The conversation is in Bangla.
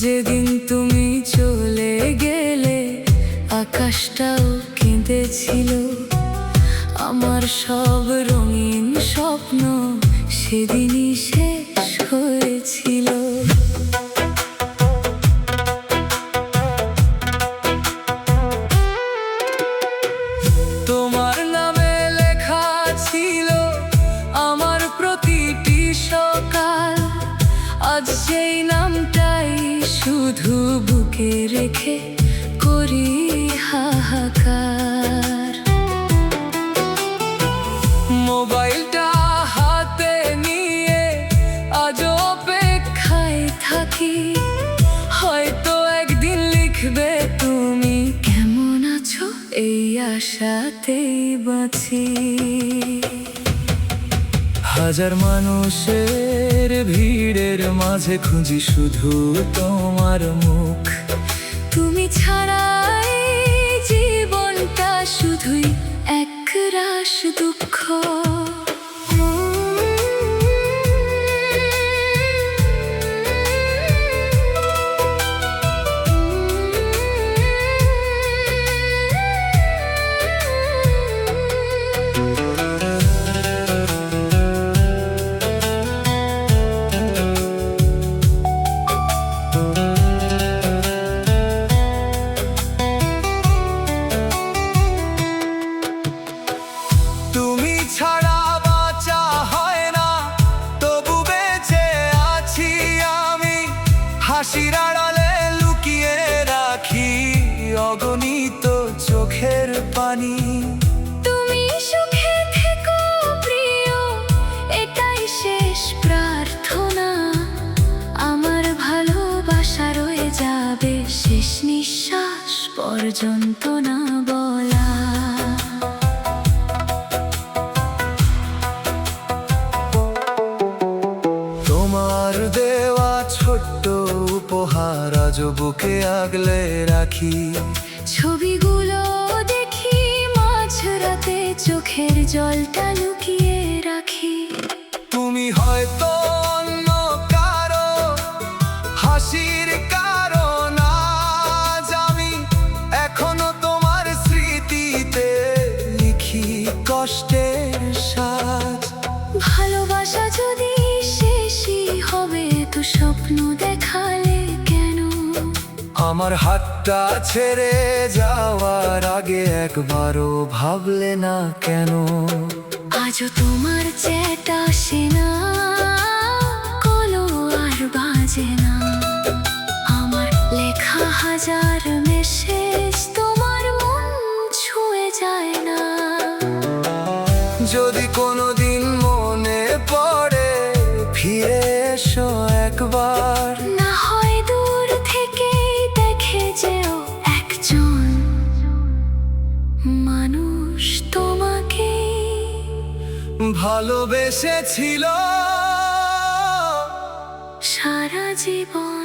যেদিন তুমি চলে গেলে আকাশটাও কেঁদেছিল। আমার সব রঙিন স্বপ্ন সেদিনই শেষ হয়েছিল। তোমার নামে লেখা ছিল আমার প্রতিটি সকাল। আজ সেই নামটাই শুধু বুকে রেখে করি হাহাকার। মোবাইলটা হাতে নিয়ে আজ অপেক্ষায় থাকি, হয়তো একদিন লিখবে তুমি কেমন আছো, এই আশাতেই বাঁচি। হাজার মানুষের ভিড়ের মাঝে খুঁজি শুধু তোমার মুখ। তুমি ছাড়াই জীবনটা শুধুই এক রাশ দুঃখ। ছাড়া বাঁচা হয় না, তবু বেঁচে আছি আমি। হাসির আড়ালে লুকিয়ে রাখি অগণিত চোখের পানি। তুমি সুখে থেকো প্রিয়, এটাই শেষ প্রার্থনা। আমার ভালোবাসা রয়ে যাবে শেষ নিঃশ্বাস পর্যন্ত না বলা। তোমার দেওয়া ছোট্ট উপহার আজ বুকে আগলে রাখি। ছবিগুলো দেখি মাঝরাতে, চোখের জলটা লুকিয়ে রাখি। তুমি হয়তো অন্য কারো হাসির কারণ, আজ আমি এখনো তোমার স্মৃতিতে লিখি কষ্টের সাজ। ভালোবাসা যদি শেষই হবে তো স্বপ্ন দেখালে কেন? আমার হাতটা ছেড়ে যাওয়ার আগে একবারও ভাবলে না কেন? আজও তোমার চ্যাট আসে না, কলও আর বাজে না। আমার লেখা হাজার মেসেজ তোমার মন ছুঁয়ে যায় না। যদি কোনোদিন মনে পড়ে ফিরে এসো একবার। না হয় দূর থেকেই দেখে যেও একজন মানুষ তোমাকে ভালোবেসেছিল সারা জীবন।